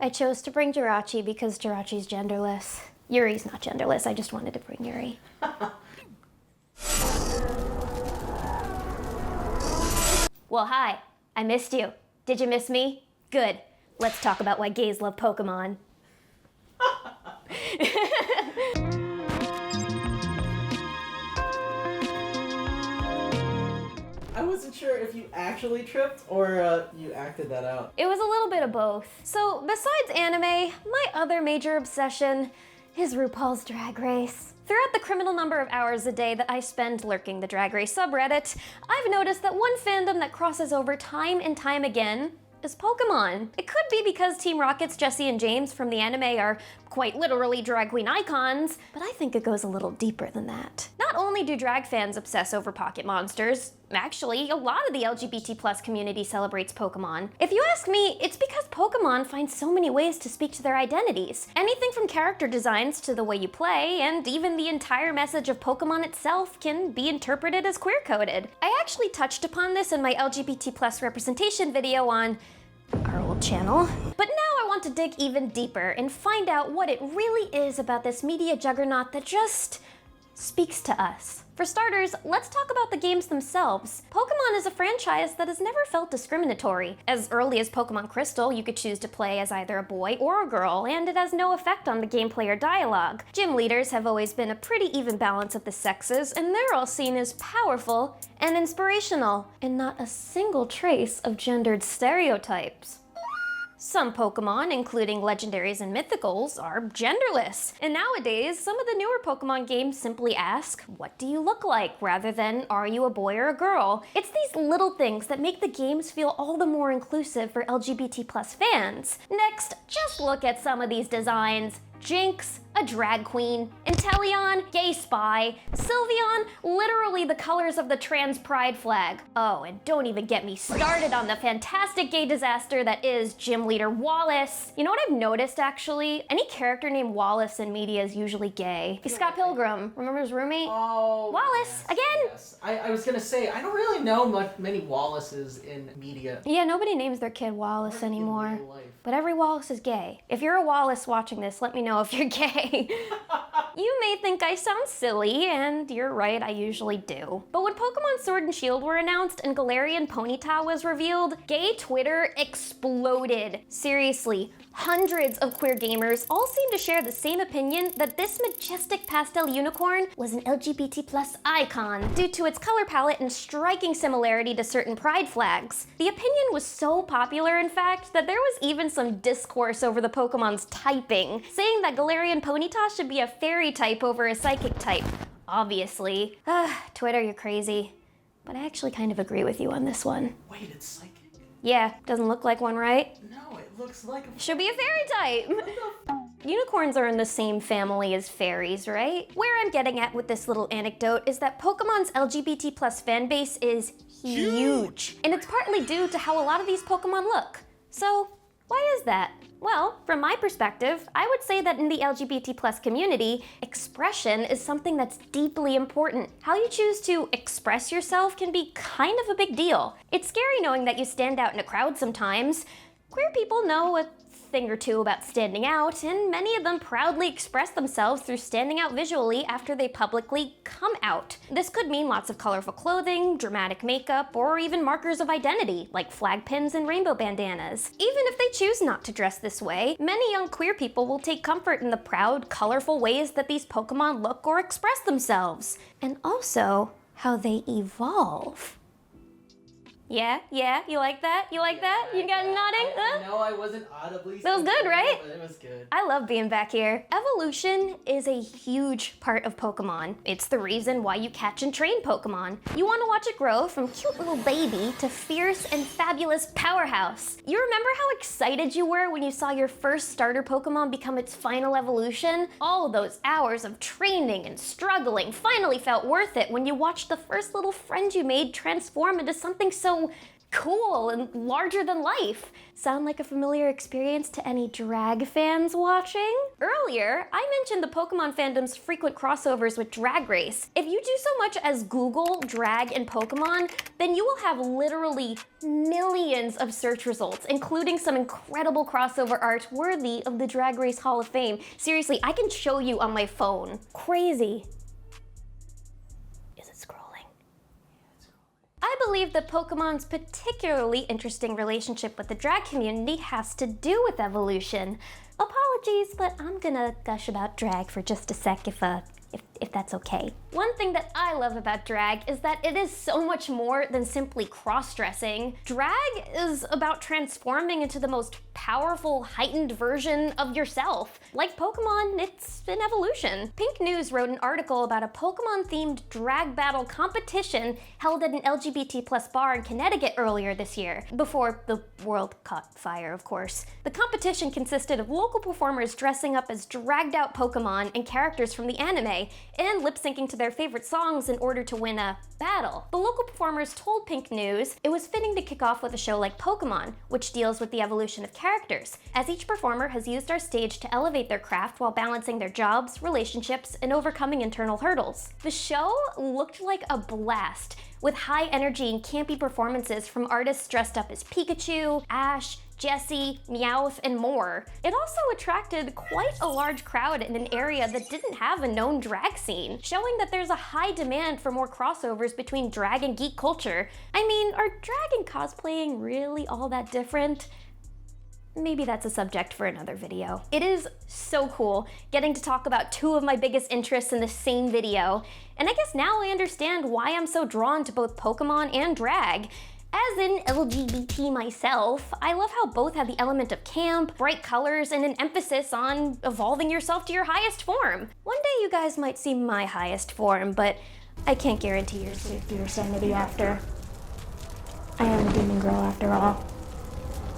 I chose to bring Jirachi because Jirachi's genderless. Yuri's not genderless, I just wanted to bring Yuri. Well, hi. I missed you. Did you miss me? Good. Let's talk about why gays love Pokemon. I wasn't sure if you actually tripped or you acted that out. It was a little bit of both. So, besides anime, my other major obsession is RuPaul's Drag Race. Throughout the criminal number of hours a day that I spend lurking the Drag Race subreddit, I've noticed that one fandom that crosses over time and time again is Pokemon. It could be because Team Rocket's Jessie and James from the anime are quite literally drag queen icons, but I think it goes a little deeper than that. Not only do drag fans obsess over pocket monsters, actually, a lot of the LGBT+ community celebrates Pokemon. If you ask me, it's because Pokemon find so many ways to speak to their identities. Anything from character designs to the way you play, and even the entire message of Pokemon itself can be interpreted as queer-coded. I actually touched upon this in my LGBT+ representation video on our old channel. But now I want to dig even deeper and find out what it really is about this media juggernaut that just speaks to us. For starters, let's talk about the games themselves. Pokemon is a franchise that has never felt discriminatory. As early as Pokemon Crystal, you could choose to play as either a boy or a girl, and it has no effect on the gameplay or dialogue. Gym leaders have always been a pretty even balance of the sexes, and they're all seen as powerful and inspirational, and not a single trace of gendered stereotypes. Some Pokemon, including legendaries and mythicals, are genderless. And nowadays, some of the newer Pokemon games simply ask, what do you look like, rather than, are you a boy or a girl? It's these little things that make the games feel all the more inclusive for LGBT+ fans. Next, just look at some of these designs. Jinx, a drag queen, Inteleon, gay spy, Sylveon, literally the colors of the trans pride flag. Oh, and don't even get me started on the fantastic gay disaster that is Gym Leader Wallace. You know what I've noticed actually? Any character named Wallace in media is usually gay. Scott Pilgrim, remember his roommate? Oh, Wallace, yes, again? Yes. I was gonna say, I don't really know many Wallaces in media. Yeah, nobody names their kid Wallace anymore. In real life. But every Wallace is gay. If you're a Wallace watching this, let me know if you're gay. You may think I sound silly, and you're right, I usually do. But when Pokemon Sword and Shield were announced and Galarian Ponyta was revealed, gay Twitter exploded. Seriously, hundreds of queer gamers all seem to share the same opinion that this majestic pastel unicorn was an LGBT+ icon due to its color palette and striking similarity to certain pride flags. The opinion was so popular, in fact, that there was even some discourse over the Pokemon's typing, saying that Galarian Ponyta should be a fairy type over a psychic type. Obviously. Twitter, you're crazy. But I actually kind of agree with you on this one. Wait, it's psychic? Yeah, doesn't look like one, right? No, it looks like a... Should be a fairy type! Unicorns are in the same family as fairies, right? Where I'm getting at with this little anecdote is that Pokemon's LGBT+ fanbase is huge. And it's partly due to how a lot of these Pokemon look. So, why is that? Well, from my perspective, I would say that in the LGBT+ community, expression is something that's deeply important. How you choose to express yourself can be kind of a big deal. It's scary knowing that you stand out in a crowd sometimes. Queer people know a thing or two about standing out, and many of them proudly express themselves through standing out visually after they publicly come out. This could mean lots of colorful clothing, dramatic makeup, or even markers of identity, like flag pins and rainbow bandanas. Even if they choose not to dress this way, many young queer people will take comfort in the proud, colorful ways that these Pokemon look or express themselves, and also how they evolve. Yeah, you like that? You like that? You got nodding? I know I wasn't audibly... That was good, right? But it was good. I love being back here. Evolution is a huge part of Pokemon. It's the reason why you catch and train Pokemon. You want to watch it grow from cute little baby to fierce and fabulous powerhouse. You remember how excited you were when you saw your first starter Pokemon become its final evolution? All those hours of training and struggling finally felt worth it when you watched the first little friend you made transform into something so cool and larger than life. Sound like a familiar experience to any drag fans watching? Earlier, I mentioned the Pokemon fandom's frequent crossovers with Drag Race. If you do so much as Google drag and Pokemon, then you will have literally millions of search results, including some incredible crossover art worthy of the Drag Race Hall of Fame. Seriously, I can show you on my phone. Crazy. Is it scrolling? I believe that Pokemon's particularly interesting relationship with the drag community has to do with evolution. Apologies, but I'm gonna gush about drag for just a sec if that's okay. One thing that I love about drag is that it is so much more than simply cross-dressing. Drag is about transforming into the most powerful, heightened version of yourself. Like Pokemon, it's an evolution. Pink News wrote an article about a Pokemon-themed drag battle competition held at an LGBT+ bar in Connecticut earlier this year, before the world caught fire, of course. The competition consisted of local performers dressing up as dragged-out Pokemon and characters from the anime, and lip-syncing to their favorite songs in order to win a battle. The local performers told Pink News it was fitting to kick off with a show like Pokemon, which deals with the evolution of characters, as each performer has used our stage to elevate their craft while balancing their jobs, relationships, and overcoming internal hurdles. The show looked like a blast, with high energy and campy performances from artists dressed up as Pikachu, Ash, Jessie, Meowth, and more. It also attracted quite a large crowd in an area that didn't have a known drag scene, showing that there's a high demand for more crossovers between drag and geek culture. I mean, are drag and cosplaying really all that different? Maybe that's a subject for another video. It is so cool getting to talk about two of my biggest interests in the same video, and I guess now I understand why I'm so drawn to both Pokemon and drag. As in LGBT myself, I love how both have the element of camp, bright colors, and an emphasis on evolving yourself to your highest form. One day you guys might see my highest form, but I can't guarantee your safety or sanity after. I am a demon girl after all.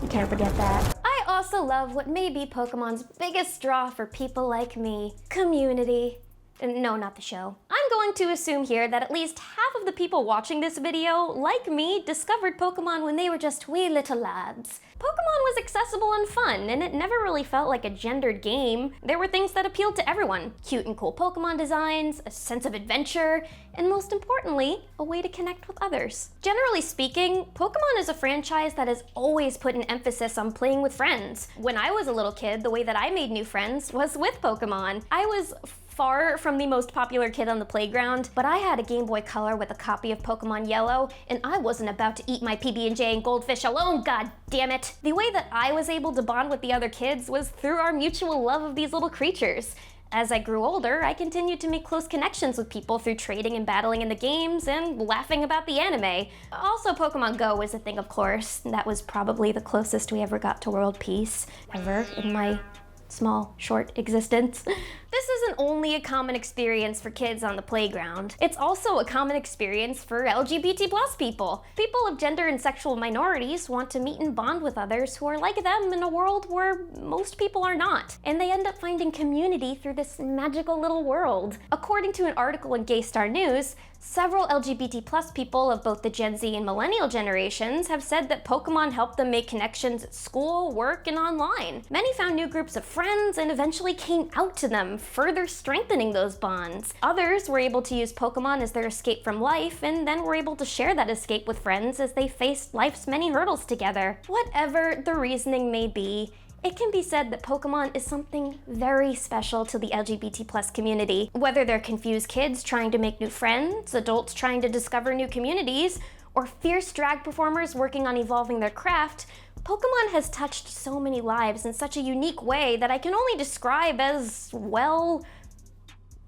You can't forget that. I also love what may be Pokemon's biggest draw for people like me: community. No, not the show. I'm going to assume here that at least half of the people watching this video, like me, discovered Pokemon when they were just wee little lads. Pokemon was accessible and fun, and it never really felt like a gendered game. There were things that appealed to everyone: cute and cool Pokemon designs, a sense of adventure, and most importantly, a way to connect with others. Generally speaking, Pokemon is a franchise that has always put an emphasis on playing with friends. When I was a little kid, the way that I made new friends was with Pokemon. I was far from the most popular kid on the playground, but I had a Game Boy Color with a copy of Pokemon Yellow, and I wasn't about to eat my PB&J and Goldfish alone, god damn it. The way that I was able to bond with the other kids was through our mutual love of these little creatures. As I grew older, I continued to make close connections with people through trading and battling in the games and laughing about the anime. Also, Pokemon Go was a thing, of course. That was probably the closest we ever got to world peace, ever, in my small, short existence. This isn't only a common experience for kids on the playground. It's also a common experience for LGBT+ people. People of gender and sexual minorities want to meet and bond with others who are like them in a world where most people are not, and they end up finding community through this magical little world. According to an article in Gay Star News, several LGBT+ people of both the Gen Z and Millennial generations have said that Pokemon helped them make connections at school, work, and online. Many found new groups of friends and eventually came out to them, further strengthening those bonds. Others were able to use Pokemon as their escape from life, and then were able to share that escape with friends as they faced life's many hurdles together. Whatever the reasoning may be, it can be said that Pokemon is something very special to the LGBT+ community. Whether they're confused kids trying to make new friends, adults trying to discover new communities, or fierce drag performers working on evolving their craft, Pokemon has touched so many lives in such a unique way that I can only describe as, well,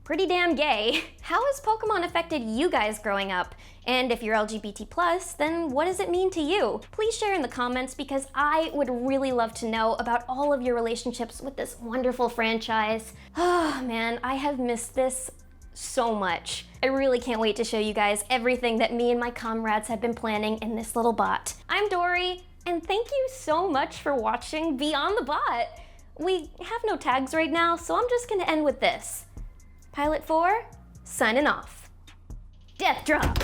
pretty damn gay. How has Pokemon affected you guys growing up? And if you're LGBT+, then what does it mean to you? Please share in the comments, because I would really love to know about all of your relationships with this wonderful franchise. Oh man, I have missed this so much. I really can't wait to show you guys everything that me and my comrades have been planning in this little bot. I'm Dorrie, and thank you so much for watching Beyond the Bot. We have no tags right now, so I'm just gonna end with this. Pilot 4, signing off. Death drop.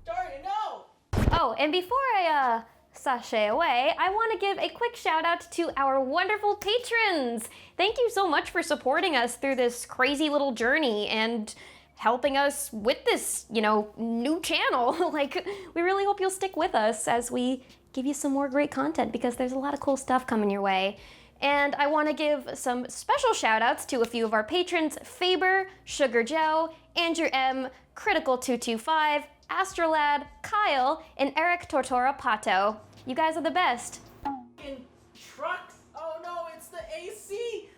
Dorrie, no! Oh, and before I sashay away, I want to give a quick shout out to our wonderful patrons. Thank you so much for supporting us through this crazy little journey and helping us with this, new channel. Like, we really hope you'll stick with us as we give you some more great content, because there's a lot of cool stuff coming your way. And I want to give some special shout outs to a few of our patrons: Faber, Sugar Joe, Andrew M, Critical225, Astrolad, Kyle, and Eric Tortora Pato. You guys are the best. Trucks! Oh no, it's the AC!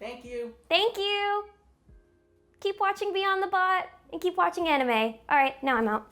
Thank you. Thank you. Keep watching Beyond the Bot and keep watching anime. All right, now I'm out.